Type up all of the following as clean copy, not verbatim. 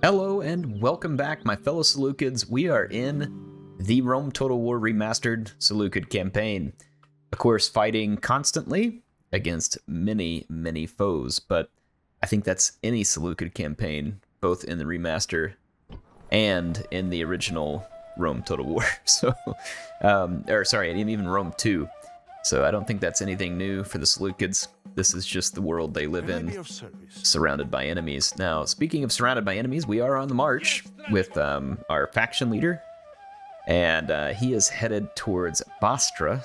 Hello and welcome back, my fellow Seleucids. We are in the Rome Total War Remastered Seleucid campaign. Of course, fighting constantly against many foes, but I think that's any Seleucid campaign, both in the remaster and in the original Rome Total War. And even Rome 2. So I don't think that's anything new for the Seleucids. This is just the world they live in, surrounded by enemies. Now, speaking of surrounded by enemies, we are on the march with our faction leader, and he is headed towards Bostra.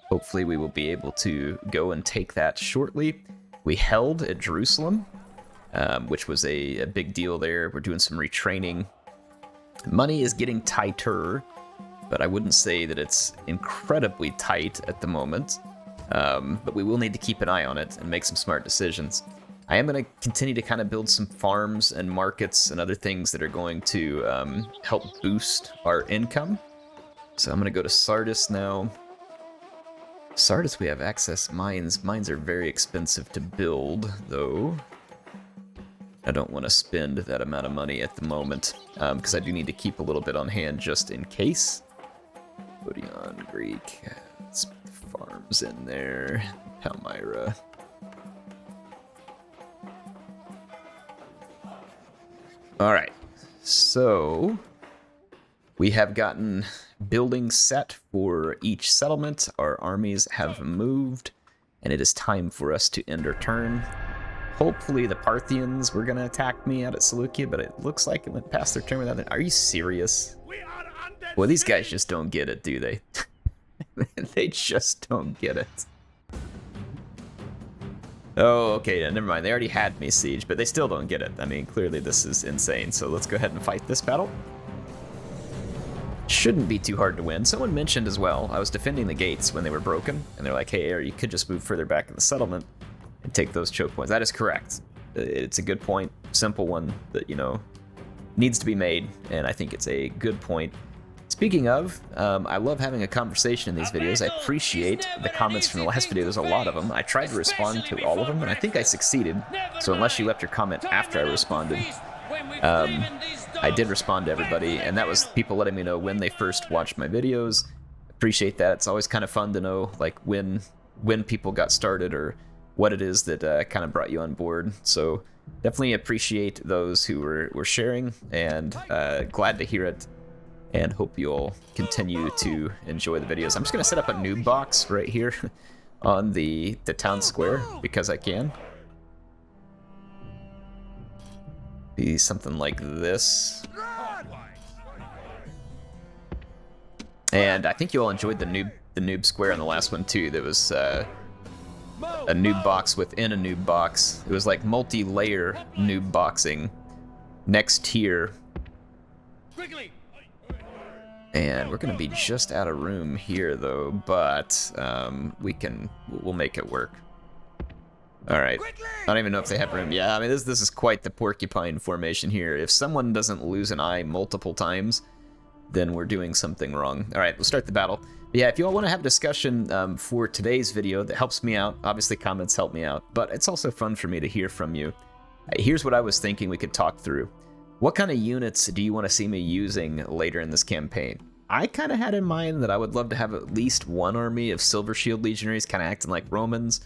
Hopefully we will be able to go and take that shortly. We held at Jerusalem, which was a big deal there. We're doing some retraining. Money is getting tighter, but I wouldn't say that it's incredibly tight at the moment. But we will need to keep an eye on it and make some smart decisions. I am going to continue to kind of build some farms and markets and other things that are going to help boost our income. So I'm going to go to Sardis now. Sardis, we have access mines. Mines are very expensive to build, though. I don't want to spend that amount of money at the moment, because I do need to keep a little bit on hand just in case. Putting on Greek. Let's put the farms in there. Palmyra. Alright, so we have gotten buildings set for each settlement. Our armies have moved, and it is time for us to end our turn. Hopefully the Parthians were going to attack me out at Seleucia, but it looks like it went past their turn without it. Are you serious? Well, these guys just don't get it, do they? They just don't get it. Oh, okay, never mind. They already had me siege, but they still don't get it. I mean, clearly this is insane. So let's go ahead and fight this battle. Shouldn't be too hard to win. Someone mentioned as well, I was defending the gates when they were broken, and they're like, hey, Heir, you could just move further back in the settlement and take those choke points. That is correct. It's a good point, simple one that, needs to be made, and I think it's a good point. Speaking of, I love having a conversation in these videos. I appreciate the comments from the last video. There's a lot of them. I tried to respond to all of them, and I think I succeeded. So unless you left your comment after I responded, I did respond to everybody, and that was people letting me know when they first watched my videos. Appreciate that. It's always kind of fun to know like when people got started or what it is that kind of brought you on board. So definitely appreciate those who were sharing, and glad to hear it. And hope you'll continue to enjoy the videos. I'm just going to set up a noob box right here on the town square because I can. Be something like this. And I think you all enjoyed the noob square on the last one too. There was a noob box within a noob box. It was like multi-layer noob boxing next tier. And we're going to be just out of room here, though, but we'll make it work. All right. I don't even know if they have room. Yeah, I mean, this is quite the porcupine formation here. If someone doesn't lose an eye multiple times, then we're doing something wrong. All right, we'll start the battle. But yeah, if you all want to have a discussion for today's video, that helps me out. Obviously, comments help me out, but it's also fun for me to hear from you. Here's what I was thinking we could talk through. What kind of units do you want to see me using later in this campaign? I kind of had in mind that I would love to have at least one army of Silver Shield Legionaries kind of acting like Romans.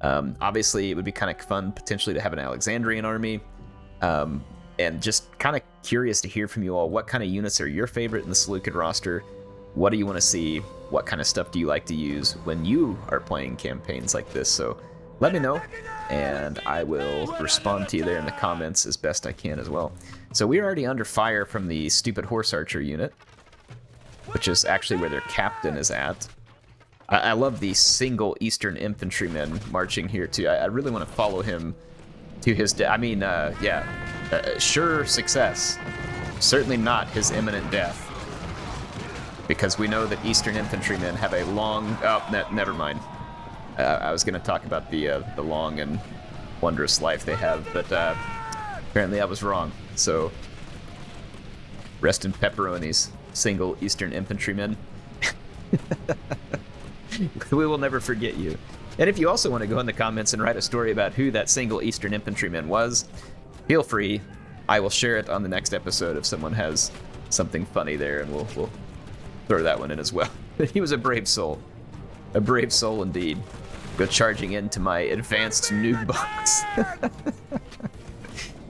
Obviously, it would be kind of fun potentially to have an Alexandrian army. And just kind of curious to hear from you all. What kind of units are your favorite in the Seleucid roster? What do you want to see? What kind of stuff do you like to use when you are playing campaigns like this? So let me know, and I will respond to you there in the comments as best I can as well. So we're already under fire from the stupid horse archer unit, which is actually where their captain is at. I love the single Eastern infantryman marching here too. I really want to follow him to his death. I mean, sure success. Certainly not his imminent death. Because we know that Eastern infantrymen have a long... Oh, never mind. I was going to talk about the long and wondrous life they have, but apparently I was wrong. So, rest in pepperonis, single Eastern infantrymen. We will never forget you. And if you also want to go in the comments and write a story about who that single Eastern infantryman was, feel free. I will share it on the next episode if someone has something funny there, and we'll throw that one in as well. He was a brave soul. A brave soul indeed. Go charging into my advanced noob box.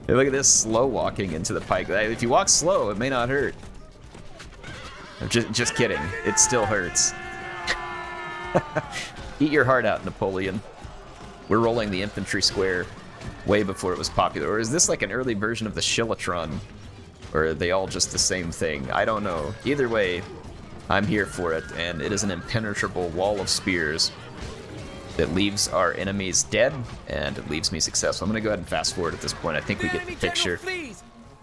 Hey, look at this, slow walking into the pike. If you walk slow, it may not hurt. I'm just kidding. It still hurts. Eat your heart out, Napoleon. We're rolling the infantry square way before it was popular. Or is this like an early version of the Shillatron? Or are they all just the same thing? I don't know. Either way, I'm here for it, and it is an impenetrable wall of spears that leaves our enemies dead, and it leaves me successful. I'm gonna go ahead and fast forward at this point. I think we get the picture.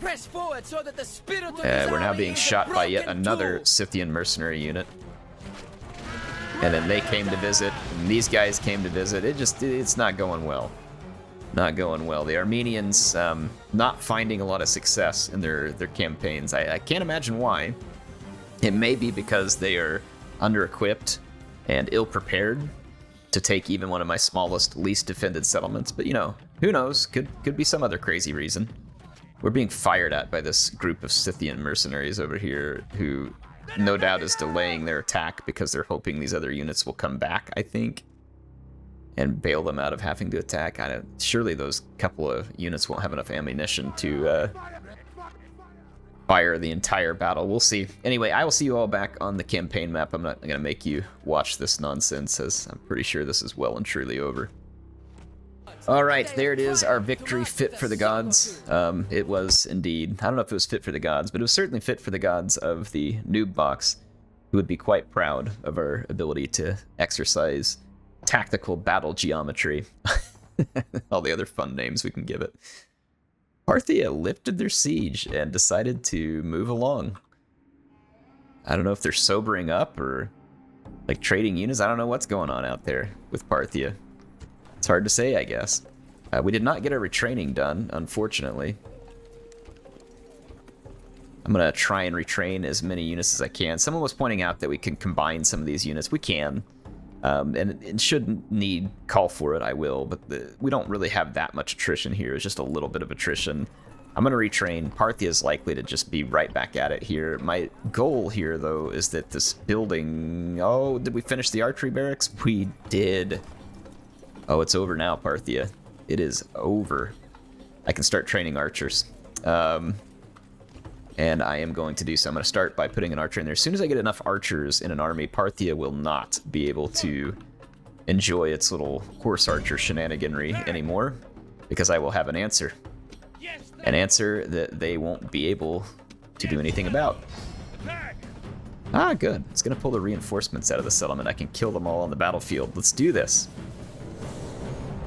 We're now being shot by yet another Scythian mercenary unit. And then they came to visit, and these guys came to visit. It's not going well. Not going well. The Armenians not finding a lot of success in their campaigns. I can't imagine why. It may be because they are under-equipped and ill-prepared to take even one of my smallest, least defended settlements. But, you know, who knows? Could be some other crazy reason. We're being fired at by this group of Scythian mercenaries over here who no doubt is delaying their attack because they're hoping these other units will come back, I think, and bail them out of having to attack. Surely those couple of units won't have enough ammunition to fire the entire battle. We'll see. Anyway, I will see you all back on the campaign map. I'm not going to make you watch this nonsense, as I'm pretty sure this is well and truly over. Alright, there it is, our victory fit for the gods. It was indeed. I don't know if it was fit for the gods, but it was certainly fit for the gods of the noob box, who would be quite proud of our ability to exercise tactical battle geometry. All the other fun names we can give it. Parthia lifted their siege and decided to move along. I don't know if they're sobering up or like trading units. I don't know what's going on out there with Parthia. It's hard to say, I guess. We did not get our retraining done, unfortunately. I'm going to try and retrain as many units as I can. Someone was pointing out that we can combine some of these units. We can. And it shouldn't need call for it, I will, but we don't really have that much attrition here. It's just a little bit of attrition. I'm going to retrain. Parthia is likely to just be right back at it here. My goal here, though, is that this building... Oh, did we finish the archery barracks? We did. Oh, it's over now, Parthia. It is over. I can start training archers. And I am going to do so. I'm going to start by putting an archer in there. As soon as I get enough archers in an army, Parthia will not be able to enjoy its little horse archer shenaniganry anymore, because I will have an answer. An answer that they won't be able to do anything about. Ah, good. It's going to pull the reinforcements out of the settlement. I can kill them all on the battlefield. Let's do this.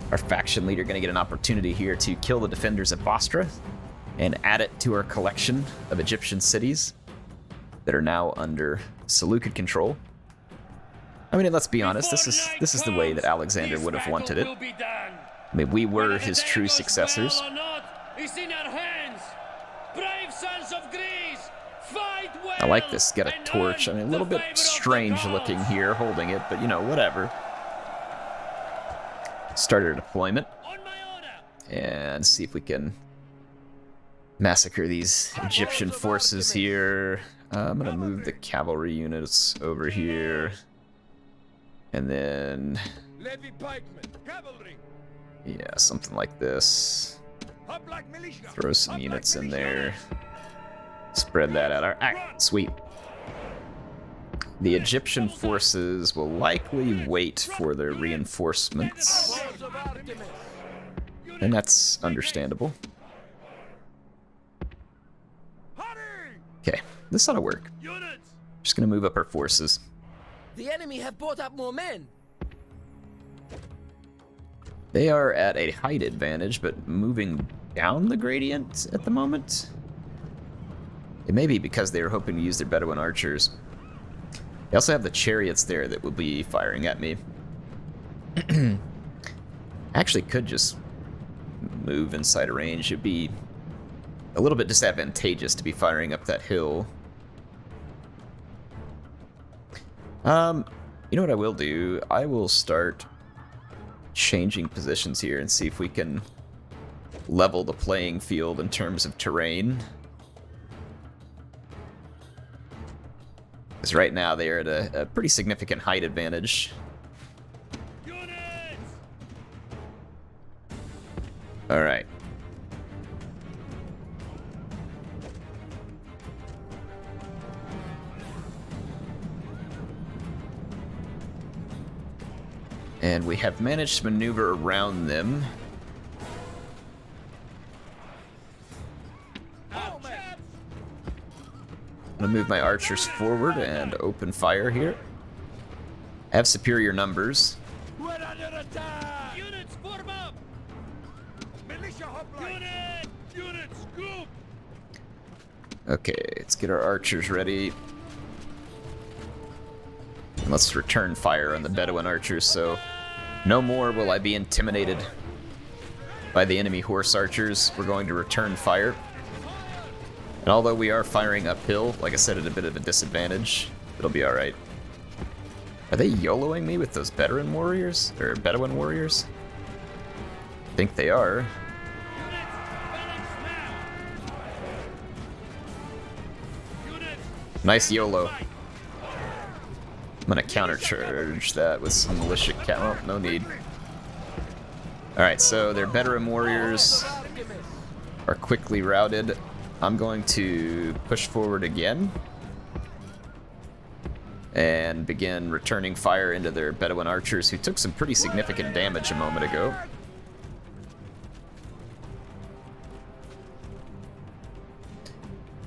Our faction leader going to get an opportunity here to kill the defenders of Bostra and add it to our collection of Egyptian cities that are now under Seleucid control. I mean, let's be honest, this is the way that Alexander would have wanted it. I mean, we were his true successors. I like this, get a torch. I mean, a little bit strange looking here holding it, but you know, whatever. Start our deployment and see if we can massacre these Egyptian forces here. I'm gonna move the cavalry units over here, and then yeah, something like this. Throw some units in there. Spread that out. Alright, sweet. The Egyptian forces will likely wait for their reinforcements, and that's understandable. Okay, this ought to work. Just gonna move up our forces. The enemy have brought up more men. They are at a height advantage, but moving down the gradient at the moment. It may be because they were hoping to use their Bedouin archers. They also have the chariots there that will be firing at me. Actually could just move inside a range. It'd be a little bit disadvantageous to be firing up that hill. You know what I will do? I will start changing positions here and see if we can level the playing field in terms of terrain. Because right now they are at a pretty significant height advantage. Alright. And we have managed to maneuver around them. I'm gonna move my archers forward and open fire here. I have superior numbers. Units form up. Militia hoplite. Unit scoop. Okay, let's get our archers ready. And let's return fire on the Bedouin archers, so no more will I be intimidated by the enemy horse archers. We're going to return fire. And although we are firing uphill, like I said, at a bit of a disadvantage, it'll be alright. Are they YOLOing me with those Bedouin warriors? Or Bedouin warriors? I think they are. Nice YOLO. I'm gonna countercharge that with some militia well, no need. Alright, so their Bedouin warriors are quickly routed. I'm going to push forward again and begin returning fire into their Bedouin archers, who took some pretty significant damage a moment ago.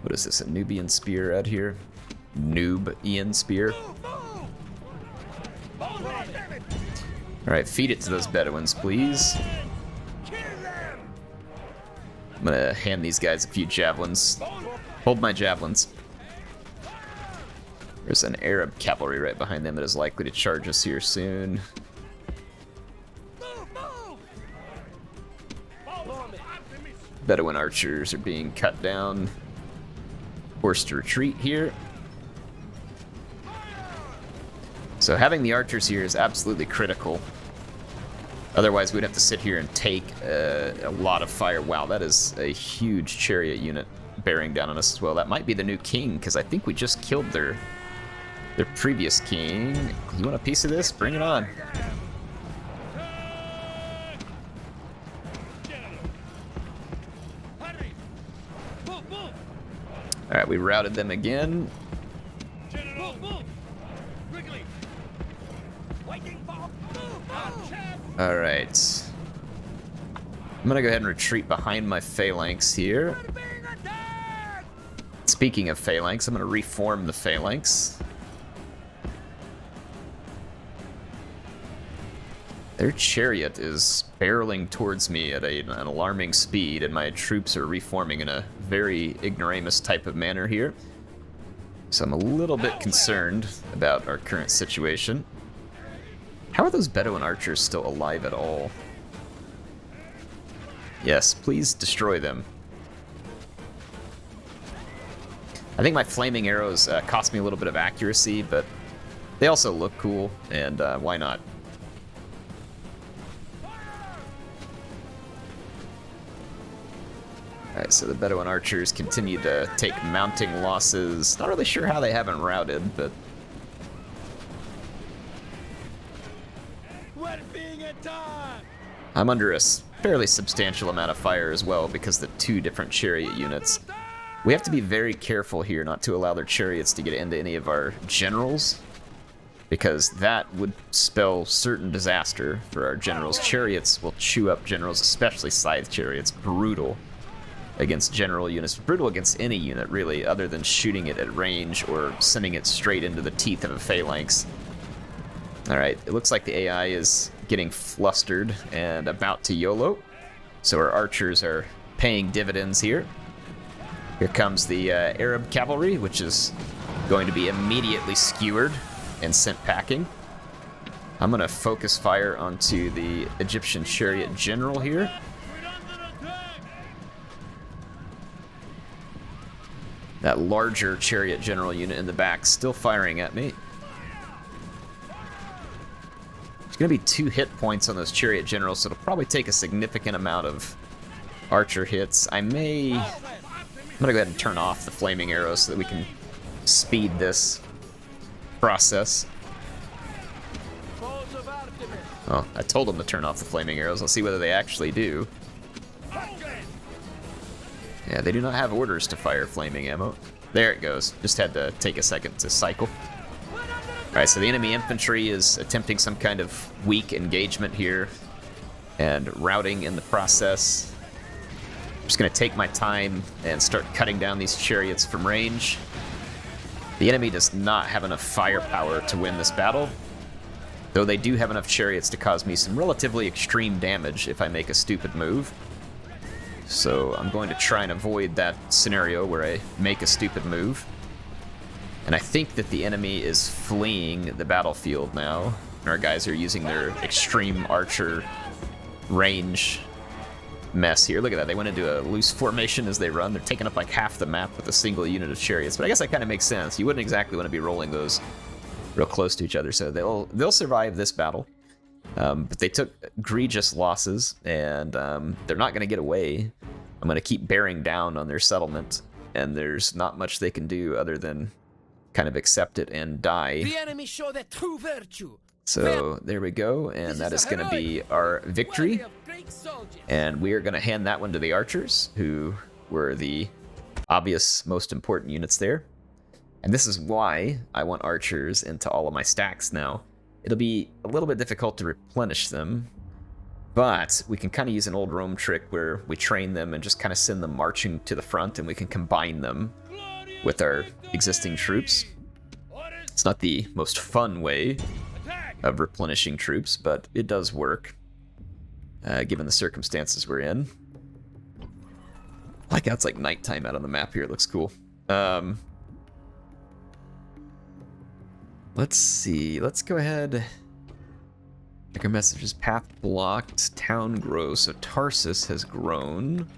What is this, a Nubian spear out here? Nubian spear. Alright, feed it to those Bedouins, please. I'm gonna hand these guys a few javelins. Hold my javelins. There's an Arab cavalry right behind them that is likely to charge us here soon. Bedouin archers are being cut down. Forced to retreat here. So having the archers here is absolutely critical. Otherwise, we'd have to sit here and take a lot of fire. Wow, that is a huge chariot unit bearing down on us as well. That might be the new king, because I think we just killed their previous king. You want a piece of this? Bring it on. Alright, we routed them again. Alright. I'm gonna go ahead and retreat behind my phalanx here. Speaking of phalanx, I'm gonna reform the phalanx. Their chariot is barreling towards me at an alarming speed, and my troops are reforming in a very ignoramus type of manner here. So I'm a little bit concerned about our current situation. How are those Bedouin archers still alive at all? Yes, please destroy them. I think my flaming arrows cost me a little bit of accuracy, but they also look cool, and why not? Alright, so the Bedouin archers continue to take mounting losses. Not really sure how they haven't routed, but... I'm under a fairly substantial amount of fire as well because the two different chariot units. We have to be very careful here not to allow their chariots to get into any of our generals, because that would spell certain disaster for our generals. Chariots will chew up generals, especially scythe chariots. Brutal against general units. Brutal against any unit, really, other than shooting it at range or sending it straight into the teeth of a phalanx. Alright, it looks like the AI is getting flustered and about to YOLO. So our archers are paying dividends here. Here comes the Arab cavalry, which is going to be immediately skewered and sent packing. I'm going to focus fire onto the Egyptian chariot general here. That larger chariot general unit in the back still firing at me. There's going to be 2 hit points on those chariot generals, so it'll probably take a significant amount of archer hits. I'm gonna go ahead and turn off the flaming arrows so that we can speed this process. Oh, I told them to turn off the flaming arrows. I'll see whether they actually do. Yeah, they do not have orders to fire flaming ammo. There it goes. Just had to take a second to cycle. Alright, so the enemy infantry is attempting some kind of weak engagement here and routing in the process. I'm just going to take my time and start cutting down these chariots from range. The enemy does not have enough firepower to win this battle, though they do have enough chariots to cause me some relatively extreme damage if I make a stupid move. So I'm going to try and avoid that scenario where I make a stupid move. And I think that the enemy is fleeing the battlefield now. Our guys are using their extreme archer range mess here. Look at that, they went into a loose formation as they run. They're taking up like half the map with a single unit of chariots, but I guess that kind of makes sense. You wouldn't exactly want to be rolling those real close to each other, so they'll survive this battle. But they took egregious losses, and they're not going to get away. I'm going to keep bearing down on their settlement, and there's not much they can do other than kind of accept it and die. The enemy show their true virtue. So there we go, and that is going to be our victory. And we are going to hand that one to the archers, who were the obvious most important units there. And this is why I want archers into all of my stacks now. It'll be a little bit difficult to replenish them, but we can kind of use an old Rome trick where we train them and just kind of send them marching to the front, and we can combine them with our existing troops. It's not the most fun way of replenishing troops, but it does work, given the circumstances we're in. I like how it's like nighttime out on the map here. It looks cool. Let's see. Let's go ahead. Check our messages. Path blocked. Town grows. So Tarsus has grown.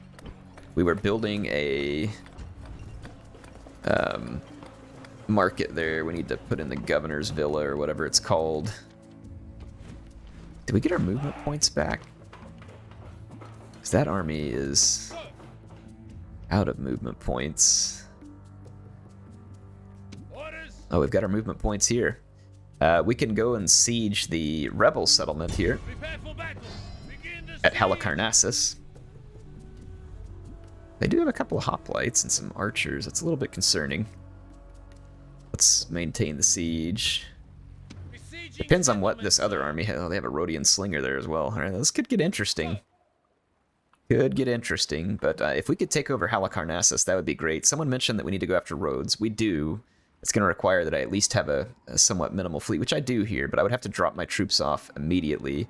We were building a market there. We need to put in the governor's villa or whatever it's called. Did we get our movement points back? Because that army is out of movement points. Oh, we've got our movement points here. We can go and siege the rebel settlement here at Halicarnassus. They do have a couple of hoplites and some archers. It's a little bit concerning. Let's maintain the siege. Depends on what this other army has. Oh, they have a Rhodian slinger there as well. All right, this could get interesting. Could get interesting, but if we could take over Halicarnassus, that would be great. Someone mentioned that we need to go after Rhodes. We do. It's going to require that I at least have a somewhat minimal fleet, which I do here, but I would have to drop my troops off immediately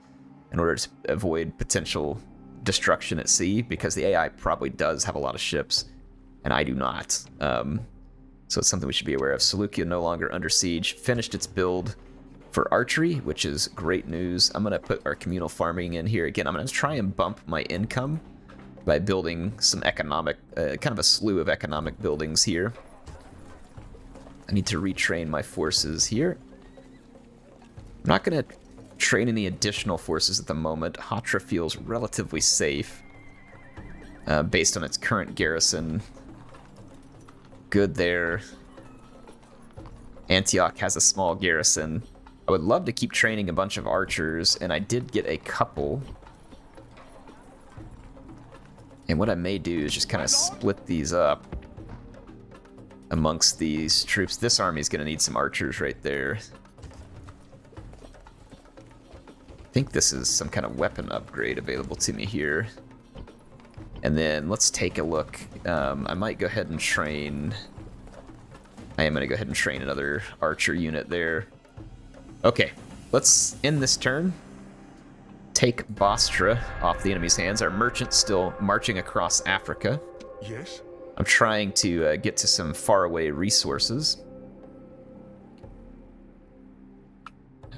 in order to avoid potential destruction at sea, because the AI probably does have a lot of ships, and I do not. So it's something we should be aware of. Seleucia no longer under siege. Finished its build for archery, which is great news. I'm going to put our communal farming in here. Again, I'm going to try and bump my income by building some economic, kind of a slew of economic buildings here. I need to retrain my forces here. I'm not going to train any additional forces at the moment. Hatra feels relatively safe based on its current garrison. Good there. Antioch has a small garrison. I would love to keep training a bunch of archers, and I did get a couple. And what I may do is just kind of split these up amongst these troops. This army is going to need some archers right there. I think this is some kind of weapon upgrade available to me here. And then let's take a look. I might go ahead and train... I am going to go ahead and train another archer unit there. Okay, let's end this turn. Take Bostra off the enemy's hands. Our merchant's still marching across Africa. Yes? I'm trying to get to some faraway resources.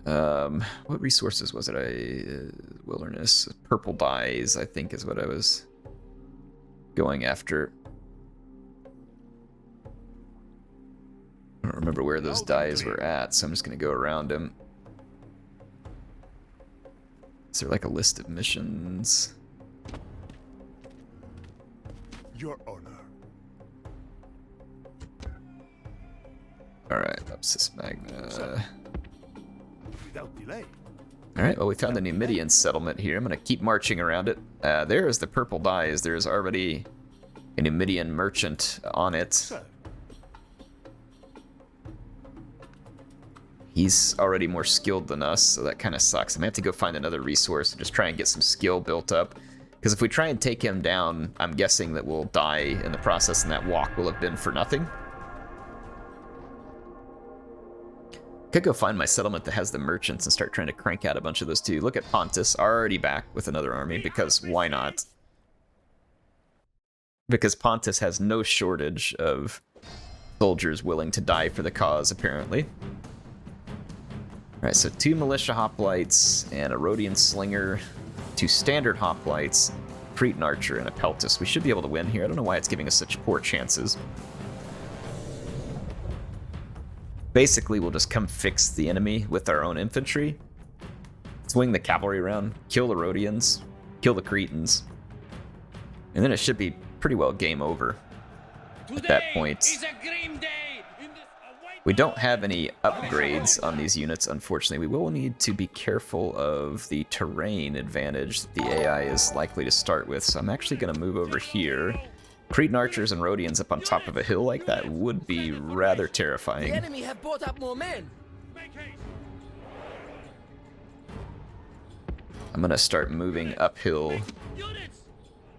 What resources was it? Wilderness. Purple dyes, I think, is what I was going after. I don't remember where those dyes were at, so I'm just going to go around them. Is there like a list of missions? Your honor. Alright, Upsis Magna. Without delay. Alright, well, we found the Numidian settlement here. I'm going to keep marching around it. There is the purple dyes. There's already a Numidian merchant on it. Sir. He's already more skilled than us, so that kind of sucks. I'm going to have to go find another resource and just try and get some skill built up. Because if we try and take him down, I'm guessing that we'll die in the process, and that walk will have been for nothing. Could go find my settlement that has the merchants and start trying to crank out a bunch of those too. Look at Pontus, already back with another army, because why not? Because Pontus has no shortage of soldiers willing to die for the cause, apparently. Alright, so 2 militia hoplites and a Rhodian slinger, 2 standard hoplites, Cretan archer, and a peltus. We should be able to win here. I don't know why it's giving us such poor chances. Basically, we'll just come fix the enemy with our own infantry, swing the cavalry around, kill the Rhodians, kill the Cretans, and then it should be pretty well game over at that point. We don't have any upgrades on these units, unfortunately. We will need to be careful of the terrain advantage that the AI is likely to start with, so I'm actually going to move over here. Cretan archers and Rhodians up on top of a hill like that would be rather terrifying. The enemy have brought up more men. I'm going to start moving uphill.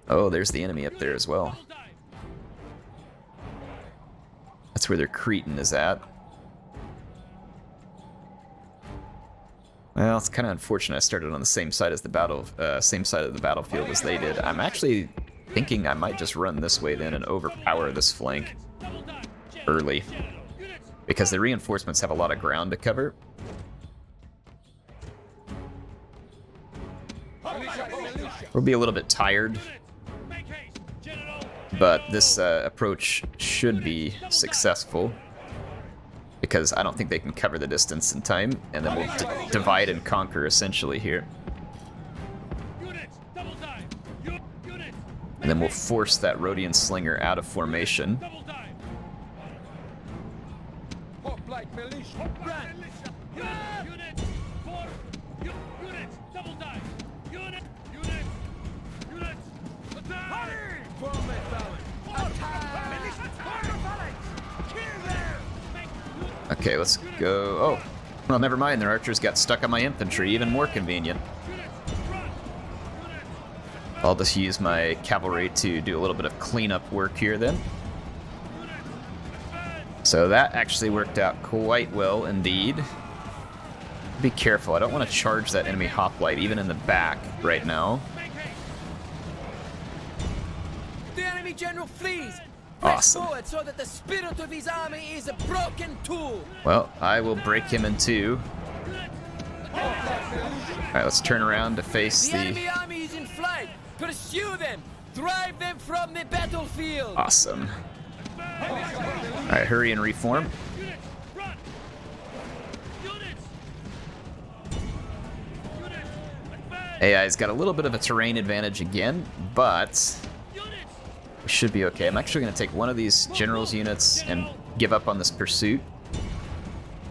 Oh, there's the enemy up there as well. That's where their Cretan is at. Well, it's kind of unfortunate I started on the same side as the same side of the battlefield as they did. I'm actually thinking I might just run this way then and overpower this flank early, because the reinforcements have a lot of ground to cover. We'll be a little bit tired, but this approach should be successful, because I don't think they can cover the distance in time, and then we'll divide and conquer essentially here. And then we'll force that Rhodian slinger out of formation. Okay, let's go. Oh, well, never mind. Their archers got stuck on my infantry. Even more convenient. I'll just use my cavalry to do a little bit of cleanup work here then. So that actually worked out quite well indeed. Be careful. I don't want to charge that enemy hoplite even in the back right now. The enemy general flees. Awesome. Press forward so that the spirit of his army is a broken tool. Well, I will break him in two. Alright, let's turn around to face The enemy army is in flight. Pursue them. Drive them from the battlefield. Awesome. Alright, hurry and reform. AI's got a little bit of a terrain advantage again, but we should be okay. I'm actually going to take one of these generals' units and give up on this pursuit.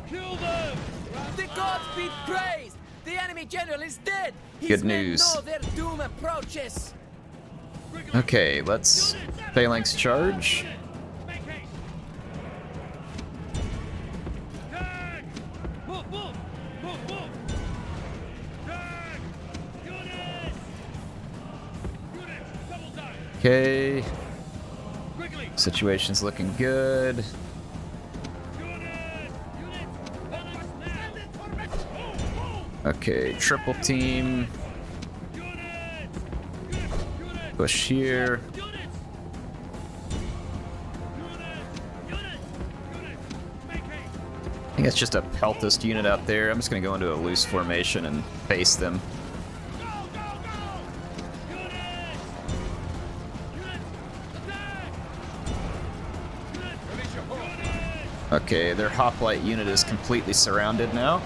The gods be praised. The enemy general is dead. His Good men news. know their doom approaches. Okay, let's phalanx charge. Okay. Situation's looking good. Okay, triple team. Push here. I think it's just a peltist unit out there. I'm just going to go into a loose formation and face them. Okay, their hoplite unit is completely surrounded now.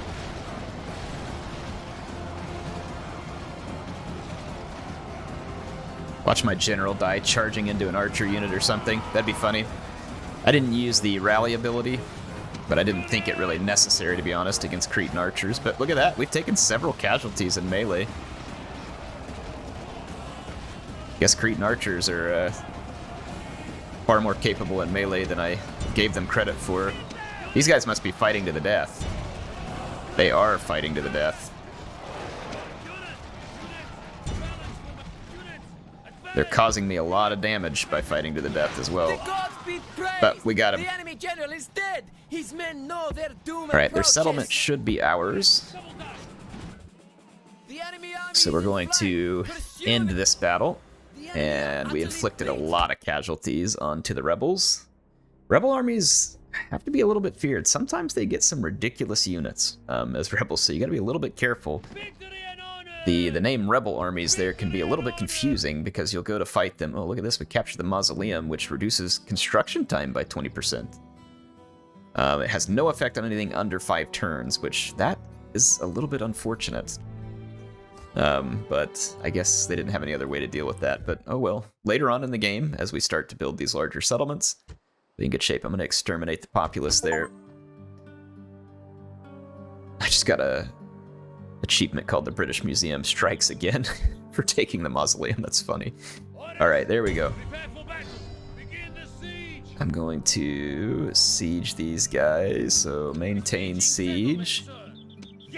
Watch my general die charging into an archer unit or something. That'd be funny. I didn't use the rally ability, but I didn't think it really necessary, to be honest, against Cretan archers. But look at that. We've taken several casualties in melee. Guess Cretan archers are far more capable in melee than I gave them credit for. These guys must be fighting to the death. They are fighting to the death. They're causing me a lot of damage by fighting to the death as well. But we got him. The enemy general is dead. His men know their doom. Alright, their settlement should be ours. So we're going to end this battle. And we inflicted a lot of casualties onto the rebels. Rebel armies have to be a little bit feared. Sometimes they get some ridiculous units as rebels, so you gotta be a little bit careful. The name rebel armies there can be a little bit confusing because you'll go to fight them. Oh, look at this. We captured the mausoleum, which reduces construction time by 20%. It has no effect on anything under 5 turns, which that is a little bit unfortunate. But I guess they didn't have any other way to deal with that. But oh well. Later on in the game, as we start to build these larger settlements, be in good shape. I'm going to exterminate the populace there. I just got a achievement called the British Museum Strikes Again for taking the mausoleum. That's funny. Alright, there we go. I'm going to siege these guys, so maintain siege.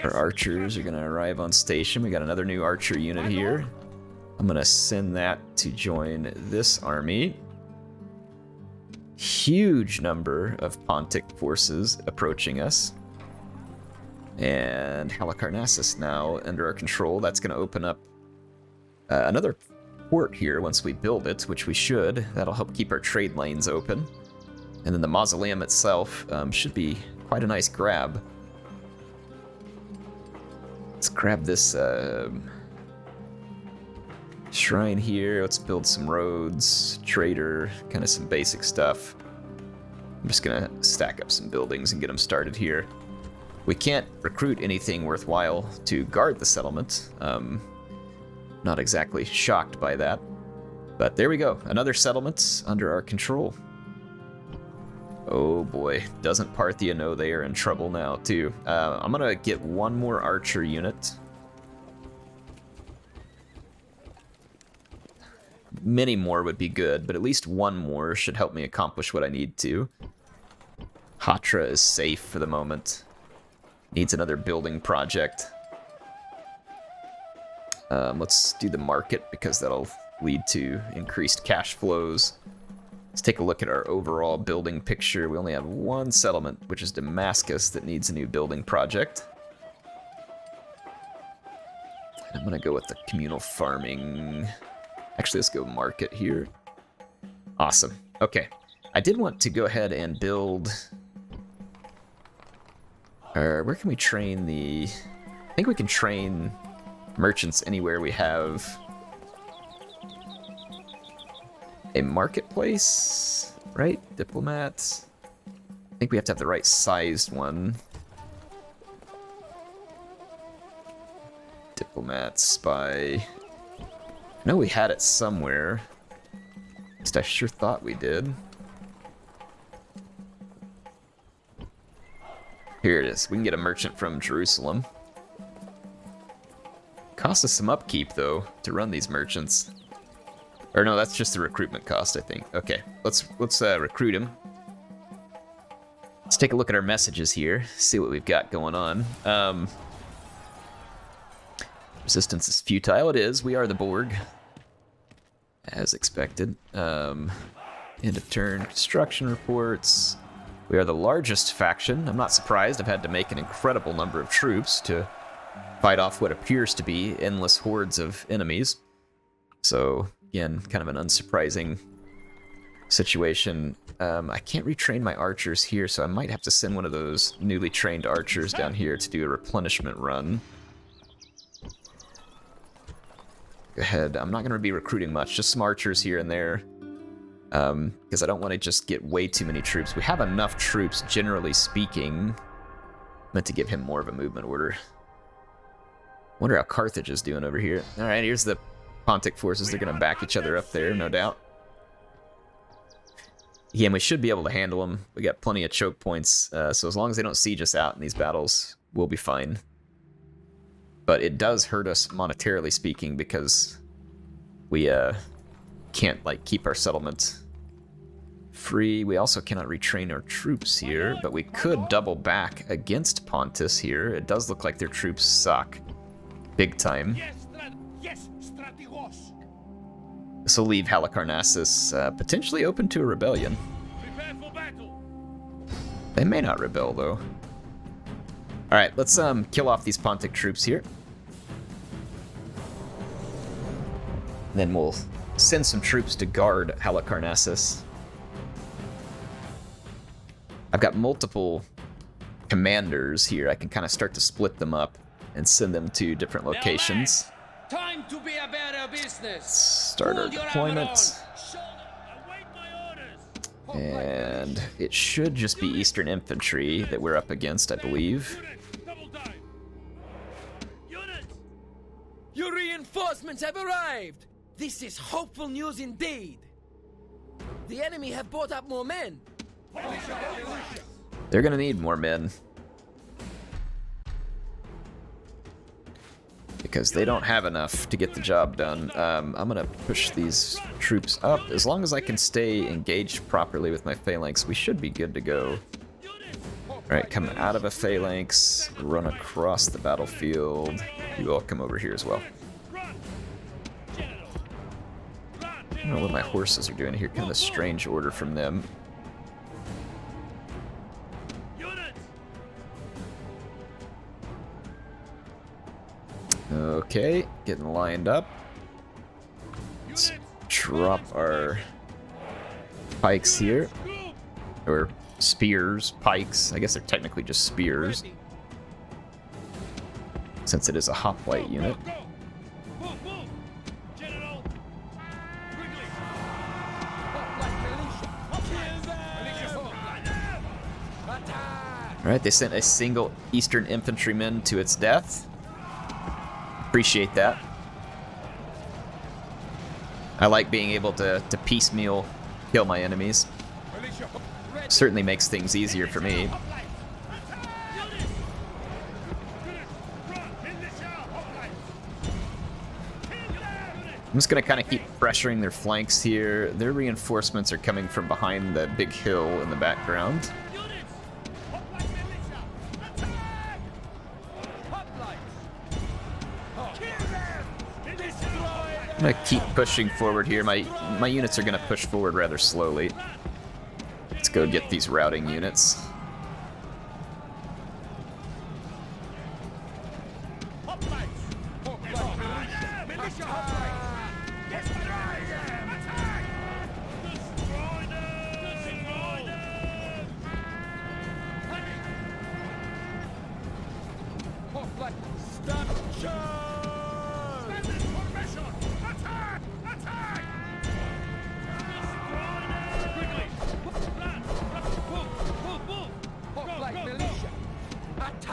Our archers are going to arrive on station. We got another new archer unit here. I'm going to send that to join this army. Huge number of Pontic forces approaching us. And Halicarnassus now under our control. That's going to open up another port here once we build it, which we should. That'll help keep our trade lanes open. And then the mausoleum itself should be quite a nice grab. Let's grab this shrine here. Let's build some roads, trader, kind of some basic stuff. I'm just going to stack up some buildings and get them started here. We can't recruit anything worthwhile to guard the settlement. Not exactly shocked by that. But there we go. Another settlement under our control. Oh boy. Doesn't Parthia know they are in trouble now, too? I'm going to get one more archer unit. Many more would be good, but at least one more should help me accomplish what I need to. Hatra is safe for the moment. Needs another building project. Let's do the market because that'll lead to increased cash flows. Let's take a look at our overall building picture. We only have one settlement, which is Damascus, that needs a new building project. And I'm going to go with the communal farming. Actually, let's go market here. Awesome. Okay. I did want to go ahead and build... where can we train the... I think we can train merchants anywhere we have a marketplace, right? Diplomats. I think we have to have the right sized one. Diplomat, spy. I know we had it somewhere. At least I sure thought we did. Here it is. We can get a merchant from Jerusalem. Cost us some upkeep, though, to run these merchants. Or no, that's just the recruitment cost, I think. Okay, let's recruit him. Let's take a look at our messages here, see what we've got going on. Resistance is futile. It is. We are the Borg. As expected. End of turn construction reports. We are the largest faction. I'm not surprised. I've had to make an incredible number of troops to fight off what appears to be endless hordes of enemies. So, again, kind of an unsurprising situation. I can't retrain my archers here, so I might have to send one of those newly trained archers down here to do a replenishment run. Go ahead. I'm not going to be recruiting much, just some archers here and there. Because I don't want to just get way too many troops. We have enough troops, generally speaking. Meant to give him more of a movement order. Wonder how Carthage is doing over here. Alright, here's the Pontic forces, they're going to back each other up there, no doubt. Yeah, and we should be able to handle them. We got plenty of choke points, so as long as they don't siege us out in these battles, we'll be fine. But it does hurt us monetarily speaking because we can't like keep our settlement free. We also cannot retrain our troops here, but we could double back against Pontus here. It does look like their troops suck big time. This will leave Halicarnassus potentially open to a rebellion. They may not rebel though. Alright, let's kill off these Pontic troops here. Then we'll send some troops to guard Halicarnassus. I've got multiple commanders here. I can kind of start to split them up and send them to different locations. Time to be about our business. Start our deployment. And it should just be Eastern Infantry that we're up against, I believe. Your reinforcements have arrived. This is hopeful news indeed. The enemy have brought up more men. They're gonna need more men. Because they don't have enough to get the job done. I'm gonna push these troops up. As long as I can stay engaged properly with my phalanx, we should be good to go. Alright, come out of a phalanx, run across the battlefield. You all come over here as well. I don't know what my horses are doing here. Kind of a strange order from them. Okay, getting lined up. Let's drop our pikes here. Or spears, pikes. I guess they're technically just spears. Since it is a hoplite unit. Alright, they sent a single Eastern infantryman to its death. Appreciate that. I like being able to piecemeal kill my enemies. Certainly makes things easier for me. I'm just gonna kind of keep pressuring their flanks here. Their reinforcements are coming from behind the big hill in the background. I'm gonna keep pushing forward here. My units are gonna push forward rather slowly. Let's go get these routing units.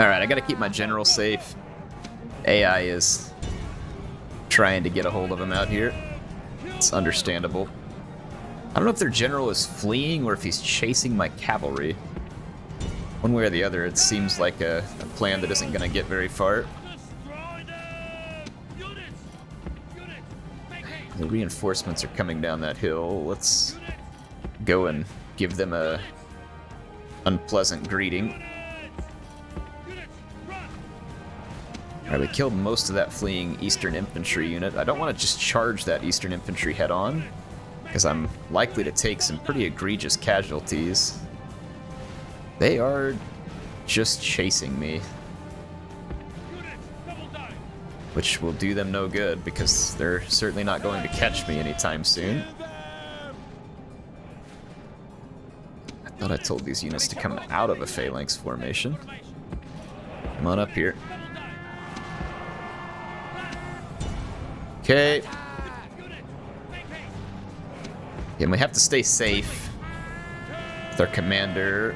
Alright, I gotta keep my general safe. AI is trying to get a hold of him out here. It's understandable. I don't know if their general is fleeing or if he's chasing my cavalry. One way or the other, it seems like a plan that isn't gonna get very far. The reinforcements are coming down that hill. Let's go and give them a unpleasant greeting. Alright, we killed most of that fleeing Eastern Infantry unit. I don't want to just charge that Eastern Infantry head on, because I'm likely to take some pretty egregious casualties. They are just chasing me. Which will do them no good, because they're certainly not going to catch me anytime soon. I thought I told these units to come out of a phalanx formation. Come on up here. Okay. And we have to stay safe with our commander.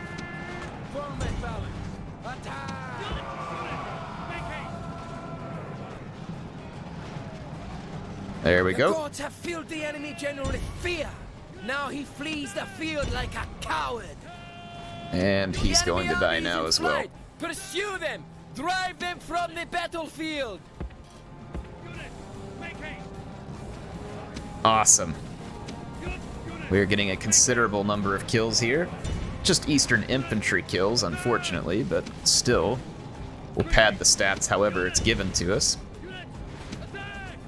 There we The go. gods have filled the enemy general with fear. Now he flees the field like a coward. And he's The going to enemy die army is now in as well. flight. Pursue them. Drive them from the battlefield. Awesome. We're getting a considerable number of kills here. Just Eastern infantry kills, unfortunately, but still, we'll pad the stats however it's given to us.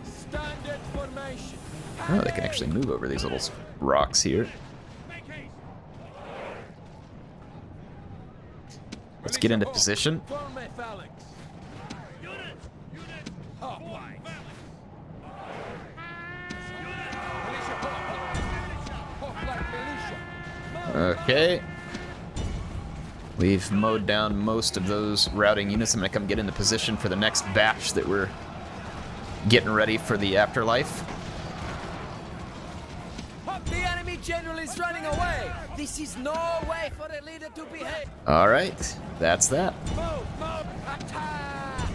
Standard formation. Oh, they can actually move over these little rocks here. Let's get into position. Form a phalanx. Hoplite. Hoplite militia. Okay. We've mowed down most of those routing units. I'm gonna come get into position for the next batch that we're getting ready for the afterlife. The enemy general is running away. This is no way for a leader to behave. All right, that's that. Move, attack.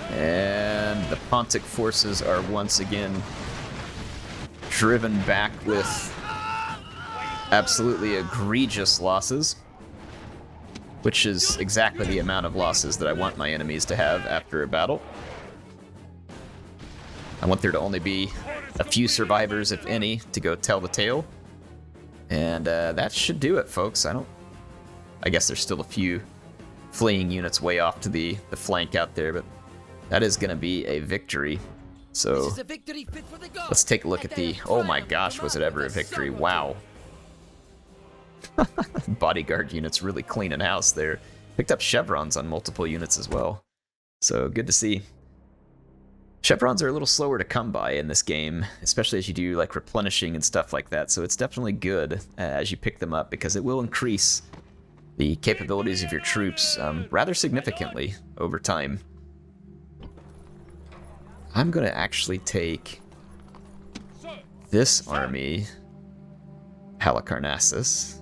And the Pontic forces are once again driven back with absolutely egregious losses, which is exactly the amount of losses that I want my enemies to have after a battle. I want there to only be a few survivors, if any, to go tell the tale. And that should do it, folks. I guess there's still a few fleeing units way off to the flank out there, but that is going to be a victory. So This is a victory fit for the gods. let's take a look at the... Oh my gosh, was it ever a victory? Wow. Bodyguard units really cleaning house there. Picked up chevrons on multiple units as well. So good to see. Chevrons are a little slower to come by in this game, especially as you do like replenishing and stuff like that. So it's definitely good as you pick them up because it will increase the capabilities of your troops rather significantly over time. I'm going to actually take this army, Halicarnassus,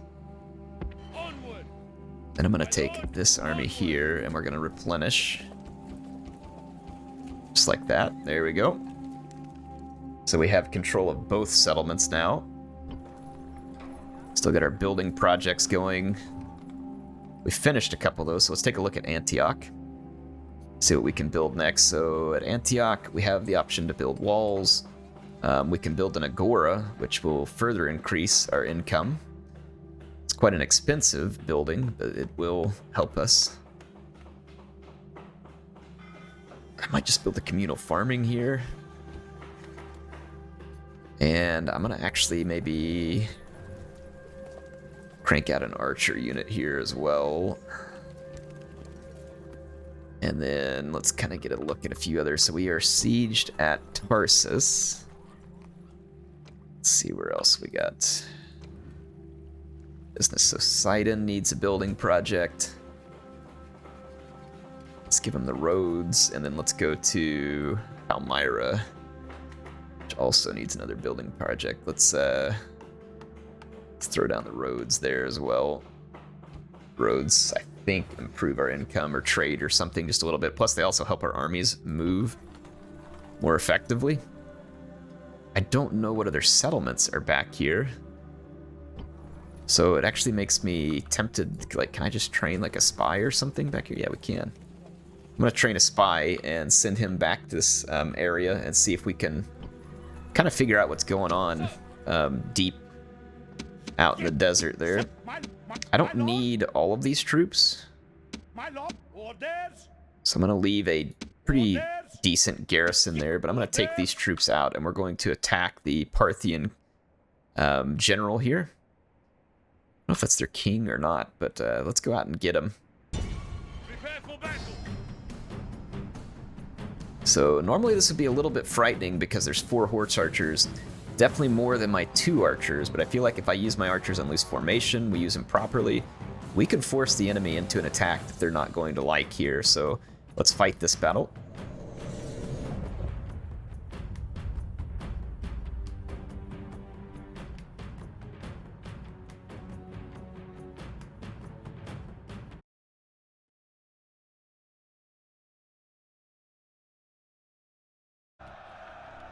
and I'm going to take this army here, and we're going to replenish. Just like that. There we go. So we have control of both settlements now. Still got our building projects going. We finished a couple of those, so let's take a look at Antioch. See what we can build next. So at Antioch, we have the option to build walls. We can build an agora, which will further increase our income. It's quite an expensive building, but it will help us. I might just build a communal farming here. And I'm going to actually maybe crank out an archer unit here as well. And then let's kind of get a look at a few others. So we are sieged at Tarsus. Let's see where else we got. Business. So Sidon needs a building project. Let's give them the roads, and then let's go to Palmyra, which also needs another building project. Let's throw down the roads there as well. Roads, I think, improve our income or trade or something just a little bit. Plus, they also help our armies move more effectively. I don't know what other settlements are back here. So it actually makes me tempted, like, can I just train like a spy or something back here? Yeah, we can. I'm going to train a spy and send him back to this area and see if we can kind of figure out what's going on deep out in the desert there. I don't need all of these troops, so I'm going to leave a pretty decent garrison there, but I'm going to take these troops out, and we're going to attack the Parthian general here. I don't know if that's their king or not, but let's go out and get him. So normally this would be a little bit frightening because there's 4 horse archers, definitely more than my 2 archers, but I feel like if I use my archers on loose formation, we use them properly, we can force the enemy into an attack that they're not going to like here. So let's fight this battle.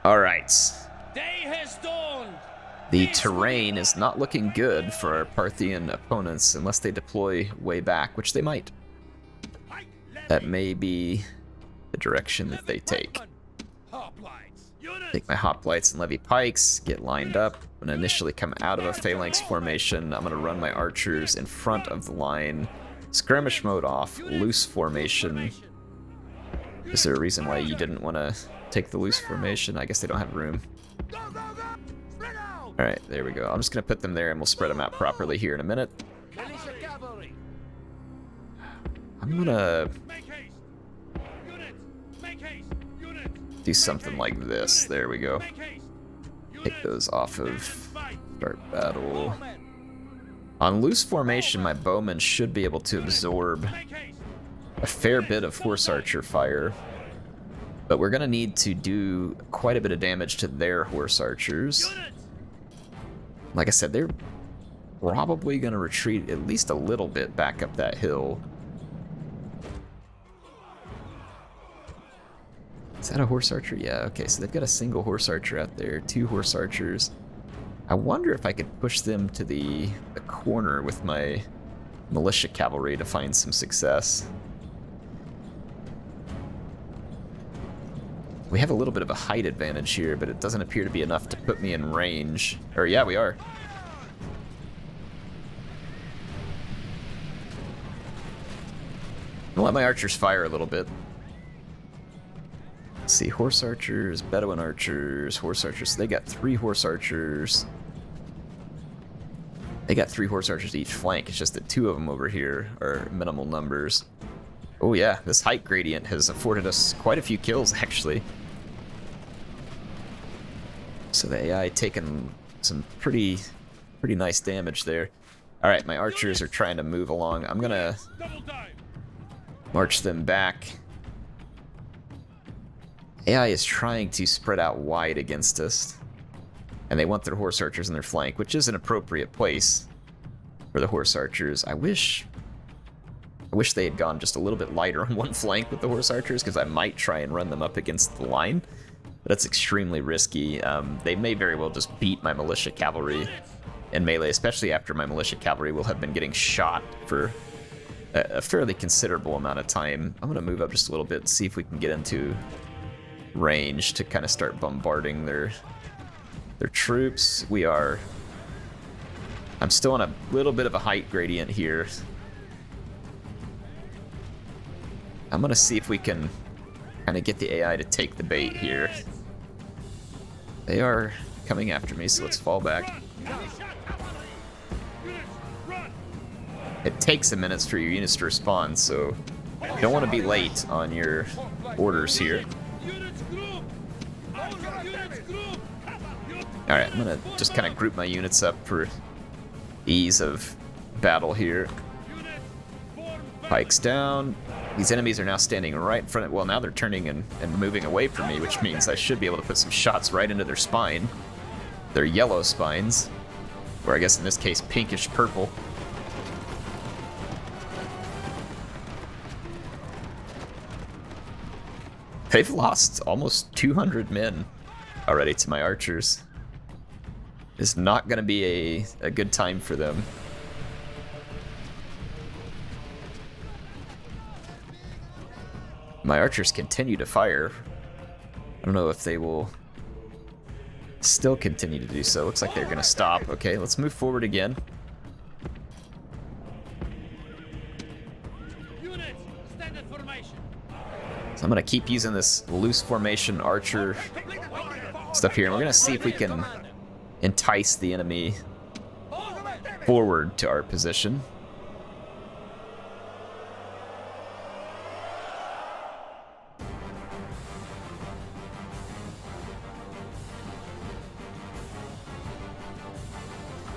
Alright. Day has dawned. The terrain is not looking good for our Parthian opponents unless they deploy way back, which they might. That may be the direction that they take. Take my hoplites and levy pikes, get lined up. I'm gonna initially come out of a phalanx formation. I'm gonna run my archers in front of the line. Skirmish mode off, loose formation. Is there a reason why you didn't want to take the loose formation? I guess they don't have room. Alright, there we go. I'm just gonna put them there and we'll spread them out properly here in a minute. I'm gonna do something like this. There we go. Take those off of start battle. On loose formation, my bowmen should be able to absorb a fair bit of horse archer fire, but we're gonna need to do quite a bit of damage to their horse archers. Like I said, they're probably gonna retreat at least a little bit back up that hill. Is that a horse archer? Yeah, okay, so they've got a single horse archer out there, 2 horse archers. I wonder if I could push them to the corner with my militia cavalry to find some success. We have a little bit of a height advantage here, but it doesn't appear to be enough to put me in range. Or yeah, we are. I'll let my archers fire a little bit. Let's see, horse archers, Bedouin archers, horse archers. So they got 3 horse archers. They got 3 horse archers to each flank. It's just that 2 of them over here are minimal numbers. Oh yeah, this height gradient has afforded us quite a few kills, actually. So the AI taking some pretty nice damage there. All right, my archers are trying to move along. I'm gonna march them back. AI is trying to spread out wide against us. And they want their horse archers in their flank, which is an appropriate place for the horse archers. I wish they had gone just a little bit lighter on one flank with the horse archers, because I might try and run them up against the line. But that's extremely risky. They may very well just beat my militia cavalry in melee, especially after my militia cavalry will have been getting shot for a fairly considerable amount of time. I'm going to move up just a little bit and see if we can get into range to kind of start bombarding their troops. We are... I'm still on a little bit of a height gradient here. I'm gonna see if we can kind of get the AI to take the bait here. They are coming after me, so let's fall back. It takes a minute for your units to respond, so you don't want to be late on your orders here. Alright, I'm gonna just kind of group my units up for ease of battle here. Pikes down. These enemies are now standing right in front of... Well, now they're turning and moving away from me, which means I should be able to put some shots right into their spine. Their yellow spines. Or I guess in this case, pinkish purple. They've lost almost 200 men already to my archers. It's not going to be a good time for them. My archers continue to fire. I don't know if they will still continue to do so. Looks like they're going to stop. Okay, let's move forward again. So I'm going to keep using this loose formation archer stuff here. And we're going to see if we can entice the enemy forward to our position.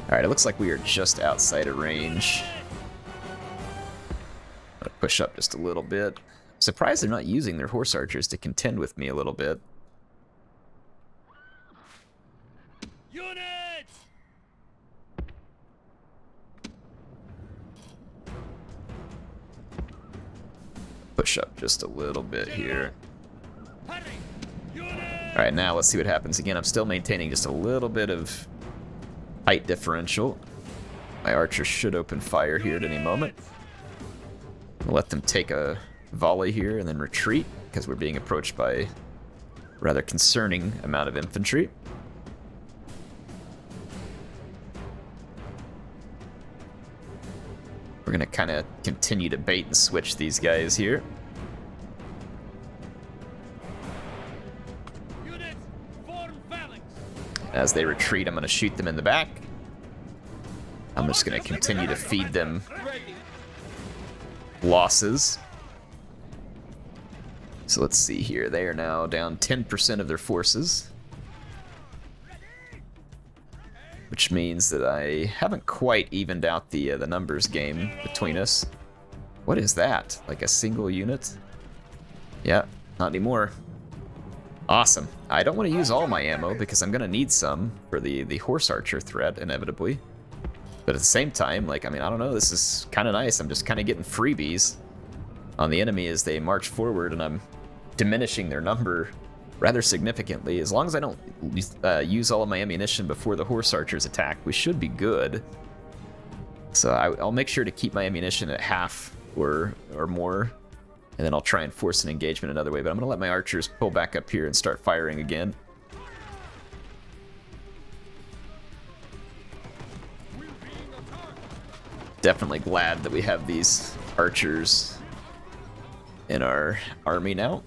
Alright, it looks like we are just outside of range. I'm gonna push up just a little bit. I'm surprised they're not using their horse archers to contend with me a little bit. Push up just a little bit here. Alright, now let's see what happens. Again, I'm still maintaining just a little bit of height differential. My archers should open fire here at any moment. I'll let them take a volley here and then retreat, because we're being approached by a rather concerning amount of infantry. We're going to kind of continue to bait and switch these guys here. As they retreat, I'm going to shoot them in the back. I'm just going to continue to feed them losses. So let's see here. They are now down 10% of their forces, which means that I haven't quite evened out the numbers game between us. What is that? Like a single unit? Yeah, not anymore. Awesome. I don't want to use all my ammo because I'm going to need some for the horse archer threat, inevitably. But at the same time, like, I mean, I don't know, this is kind of nice. I'm just kind of getting freebies on the enemy as they march forward, and I'm diminishing their number rather significantly. As long as I don't use all of my ammunition before the horse archers attack, we should be good. So I'll make sure to keep my ammunition at half or more, and then I'll try and force an engagement another way. But I'm going to let my archers pull back up here and start firing again. Definitely glad that we have these archers in our army now.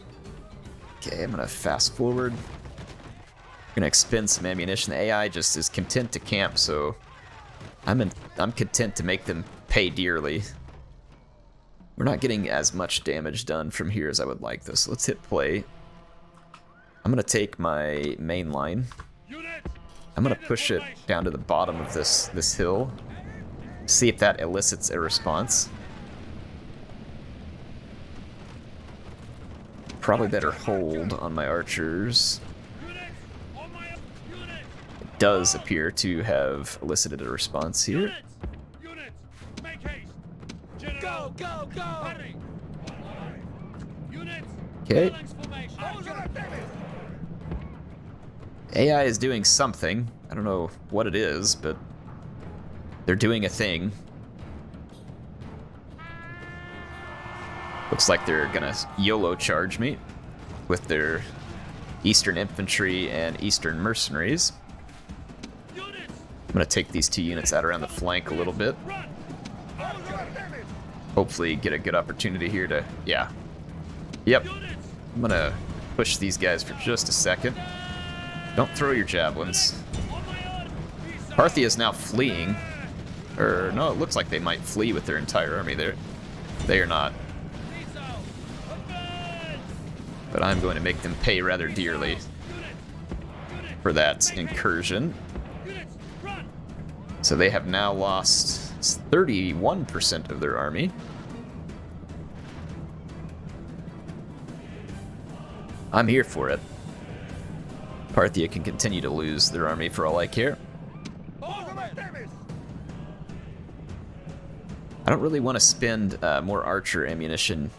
Okay, I'm going to fast forward. I'm going to expend some ammunition. The AI just is content to camp, so I'm content to make them pay dearly. We're not getting as much damage done from here as I would like, though, so let's hit play. I'm going to take my main line. I'm going to push it down to the bottom of this hill. See if that elicits a response. Probably better hold on my archers. It does appear to have elicited a response here. Go, go, go! Okay. AI is doing something. I don't know what it is, but they're doing a thing. Looks like they're gonna YOLO charge me with their Eastern Infantry and Eastern Mercenaries. I'm gonna take these two units out around the flank a little bit. Hopefully get a good opportunity here to, yeah. Yep. I'm gonna push these guys for just a second. Don't throw your javelins. Parthia is now fleeing. Or, no, it looks like they might flee with their entire army there. They are not. But I'm going to make them pay rather dearly for that incursion. So they have now lost 31% of their army. I'm here for it. Parthia can continue to lose their army for all I care. I don't really want to spend more archer ammunition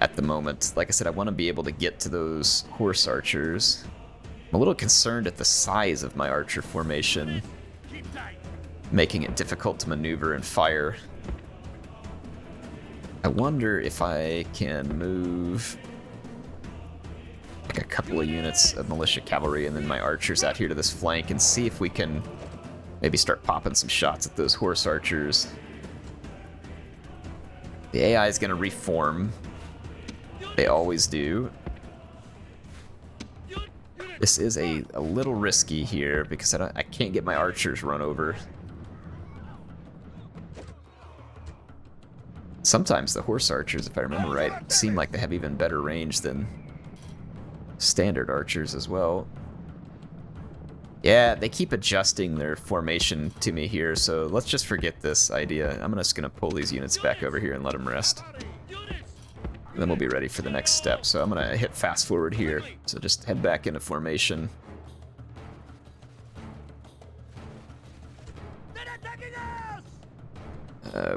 at the moment. Like I said, I want to be able to get to those horse archers. I'm a little concerned at the size of my archer formation, making it difficult to maneuver and fire. I wonder if I can move like a couple of units of militia cavalry and then my archers out here to this flank and see if we can maybe start popping some shots at those horse archers. The AI is going to reform. They always do. This is a little risky here because I can't get my archers run over. Sometimes the horse archers, if I remember right, seem like they have even better range than standard archers as well. Yeah, they keep adjusting their formation to me here, so let's just forget this idea. I'm just gonna pull these units back over here and let them rest. And then we'll be ready for the next step. So I'm gonna hit fast forward here. So just head back into formation.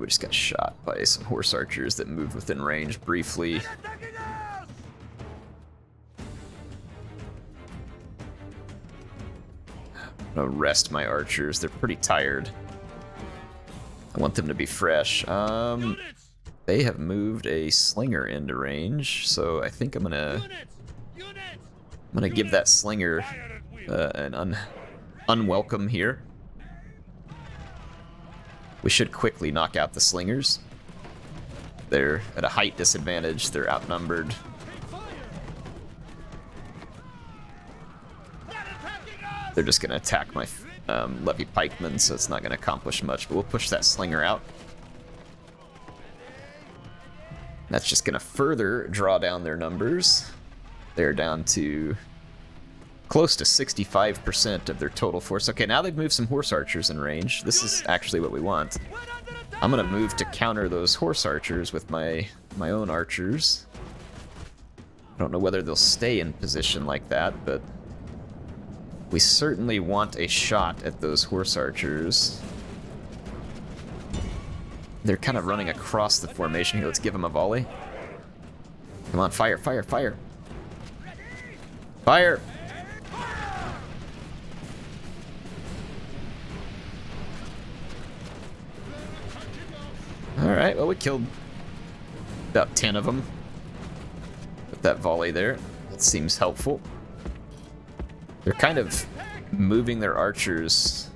We just got shot by some horse archers that moved within range briefly. I'm gonna rest my archers. They're pretty tired. I want them to be fresh. They have moved a slinger into range, so I think I'm gonna give that slinger an unwelcome here. We should quickly knock out the slingers. They're at a height disadvantage. They're outnumbered. They're just going to attack my levy pikemen, so it's not going to accomplish much, but we'll push that slinger out. That's just going to further draw down their numbers. They're down to close to 65% of their total force. Okay, now they've moved some horse archers in range. This is actually what we want. I'm going to move to counter those horse archers with my own archers. I don't know whether they'll stay in position like that, but we certainly want a shot at those horse archers. They're kind of running across the formation here. Let's give them a volley. Come on, fire, fire, fire. Fire! Alright, well, we killed about 10 of them with that volley there. That seems helpful. They're kind of moving their archers,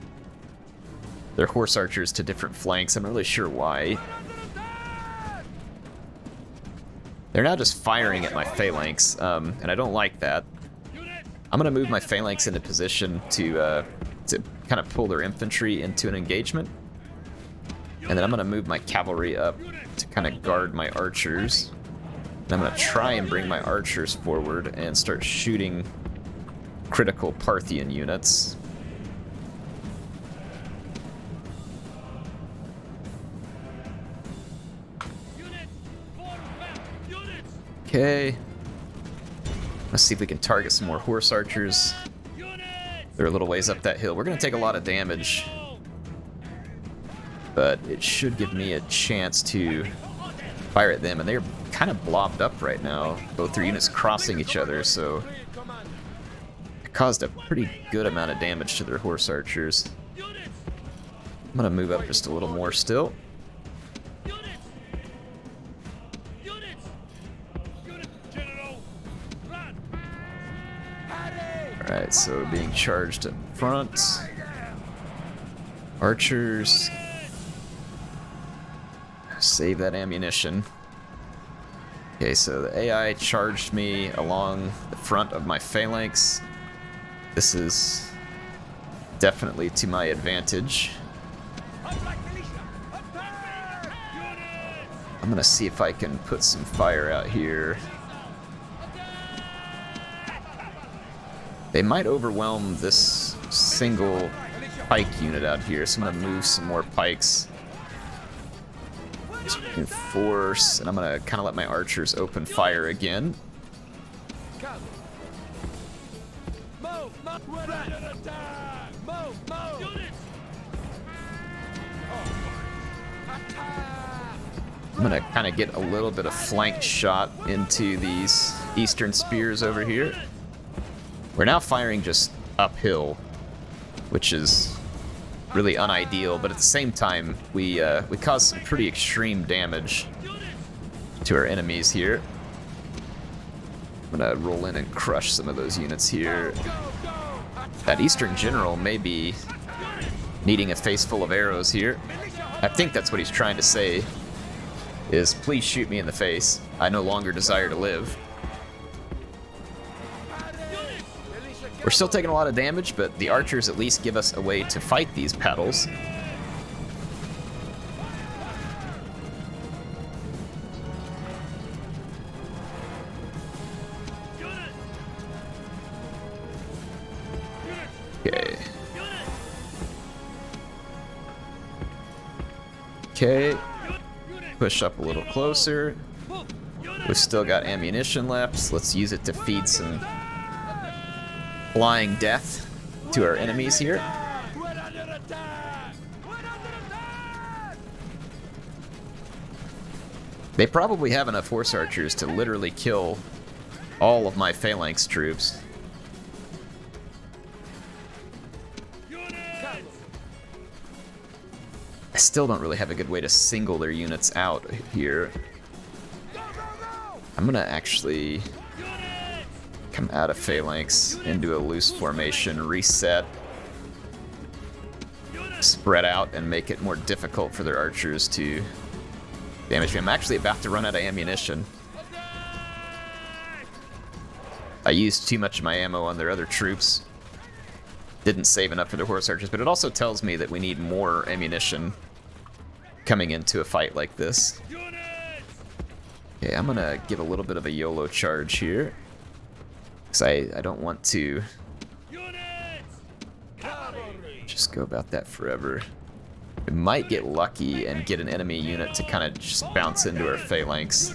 their horse archers, to different flanks. I'm not really sure why. They're now just firing at my phalanx, and I don't like that. I'm going to move my phalanx into position to kind of pull their infantry into an engagement. And then I'm going to move my cavalry up to kind of guard my archers. And I'm going to try and bring my archers forward and start shooting critical Parthian units. Okay. Let's see if we can target some more horse archers. They're a little ways up that hill. We're going to take a lot of damage, but it should give me a chance to fire at them, and they're kind of blobbed up right now. Both their units crossing each other, so it caused a pretty good amount of damage to their horse archers. I'm going to move up just a little more still. Alright, so being charged up front. Archers. Save that ammunition. Okay, so the AI charged me along the front of my phalanx. This is definitely to my advantage. I'm gonna see if I can put some fire out here. They might overwhelm this single pike unit out here, so I'm gonna move some more pikes. Enforce, and I'm gonna kind of let my archers open fire again. I'm gonna kind of get a little bit of flank shot into these eastern spears over here. We're now firing just uphill, which is really unideal, but at the same time, we caused some pretty extreme damage to our enemies here. I'm gonna roll in and crush some of those units here. That Eastern General may be needing a face full of arrows here. I think that's what he's trying to say, is please shoot me in the face. I no longer desire to live. We're still taking a lot of damage, but the archers at least give us a way to fight these battles. Okay. Okay. Push up a little closer. We've still got ammunition left, so let's use it to feed some flying death to our enemies here. They probably have enough horse archers to literally kill all of my phalanx troops. still don't really have a good way to single their units out here. I'm gonna actually come out of phalanx into a loose formation, reset, spread out, and make it more difficult for their archers to damage me. I'm actually about to run out of ammunition. I used too much of my ammo on their other troops. Didn't save enough for their horse archers, but it also tells me that we need more ammunition coming into a fight like this. Okay, I'm gonna give a little bit of a YOLO charge here, because I don't want to just go about that forever. We might get lucky and get an enemy unit to kind of just bounce into our phalanx.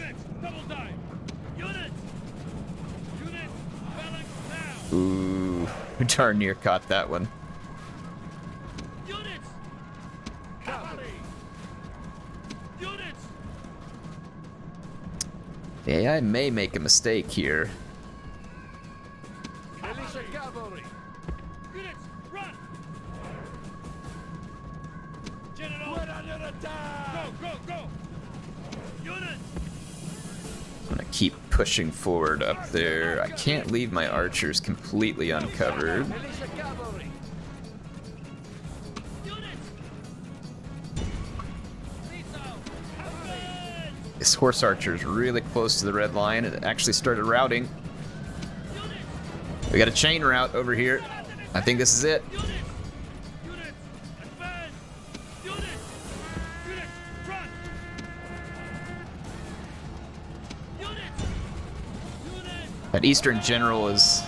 Ooh, darn near caught that one. The AI may make a mistake here. I'm gonna keep pushing forward up there. I can't leave my archers completely uncovered. This horse archer's really close to the red line. It actually started routing. We got a chain route over here. I think this is it. That Eastern General is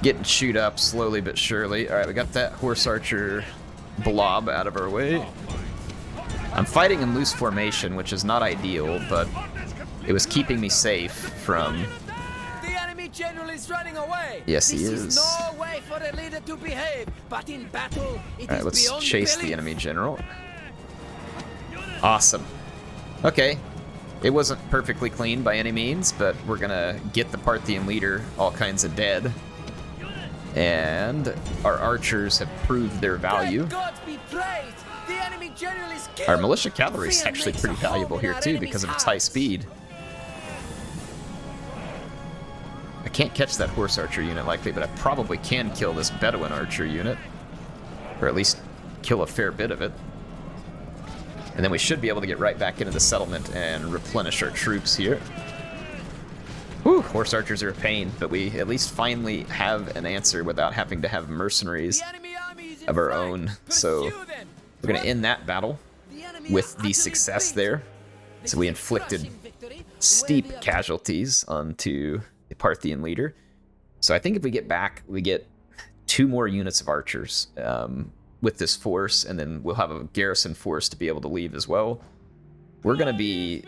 getting chewed up slowly but surely. All right, we got that horse archer blob out of our way. I'm fighting in loose formation, which is not ideal, but it was keeping me safe from... The enemy general is running away. Yes, he is. This is no way for a leader to behave, but in battle, it All right, is let's beyond chase belief. the enemy general. Awesome. Okay. It wasn't perfectly clean by any means, but we're gonna get the Parthian leader all kinds of dead. And our archers have proved their value. Let God be praised. The enemy general is killed. Our militia cavalry is Fear actually makes pretty a hole valuable in here our too enemy's because of its high hearts. speed. I can't catch that horse archer unit likely, but I probably can kill this Bedouin archer unit. Or at least kill a fair bit of it. And then we should be able to get right back into the settlement and replenish our troops here. Whew, horse archers are a pain, but we at least finally have an answer without having to have mercenaries The enemy army is in of our flight. own. So Pursue them. we're going to end that battle The enemy with are the utterly success beat. there. This So we is a inflicted crushing victory, steep worthy of- casualties onto the Parthian leader. So I think if we get back, we get 2 more units of archers with this force, and then we'll have a garrison force to be able to leave as well. We're going to be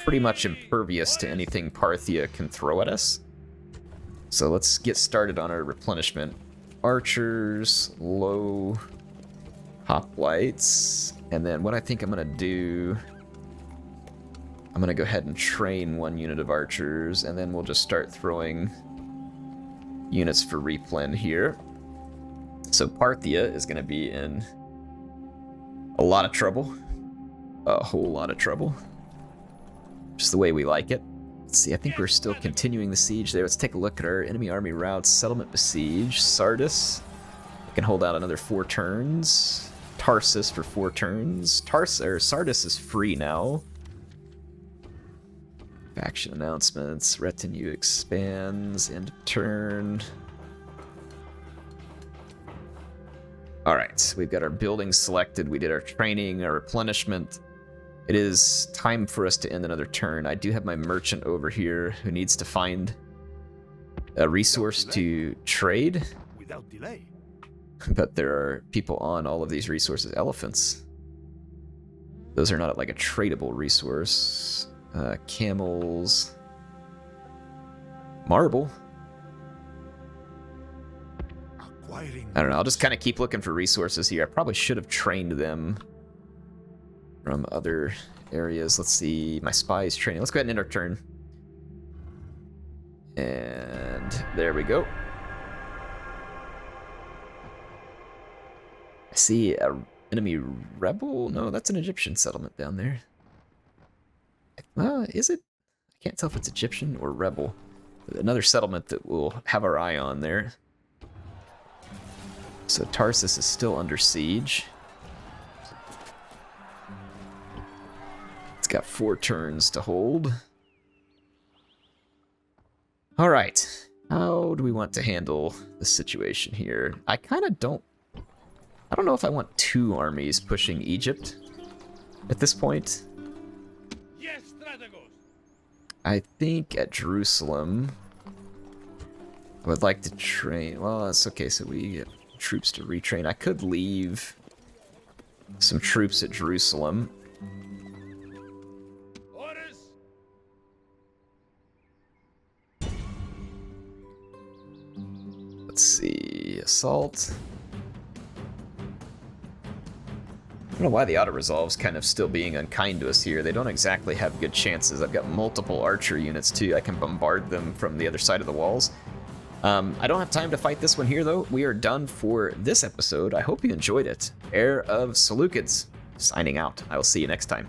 pretty much impervious to anything Parthia can throw at us. So let's get started on our replenishment. Archers, low hoplites, and then what I think I'm going to do... I'm going to go ahead and train 1 unit of archers, and then we'll just start throwing units for replen here. So Parthia is going to be in a lot of trouble. A whole lot of trouble. Just the way we like it. Let's see, I think we're still continuing the siege there. Let's take a look at our enemy army routes. Settlement besieged. Sardis can hold out another 4 turns. Tarsus for 4 turns. Sardis is free now. Faction announcements. Retinue expands. End of turn. Alright, we've got our buildings selected. We did our training, our replenishment. It is time for us to end another turn. I do have my merchant over here who needs to find a resource to trade. Without delay. But there are people on all of these resources. Elephants. Those are not like a tradable resource. Camels. Marble. Acquiring. I don't know. I'll just kind of keep looking for resources here. I probably should have trained them from other areas. Let's see. My spies training. Let's go ahead and end our turn. And there we go. I see a Enemy rebel? No, that's an Egyptian settlement down there. Is it? I can't tell if it's Egyptian or rebel. Another settlement that we'll have our eye on there. So Tarsus is still under siege. It's got 4 turns to hold. All right. How do we want to handle the situation here? I kind of don't... I don't know if I want 2 armies pushing Egypt at this point. Yes, Strategos. I think at Jerusalem, I would like to train... Well, that's okay, so we get troops to retrain. I could leave some troops at Jerusalem. Orders. Let's see, assault. I don't know why the auto-resolve's kind of still being unkind to us here. They don't exactly have good chances. I've got multiple archer units too. I can bombard them from the other side of the walls. I don't have time to fight this one here though. We are done for this episode. I hope you enjoyed it. Heir of Seleucids, signing out. I will see you next time.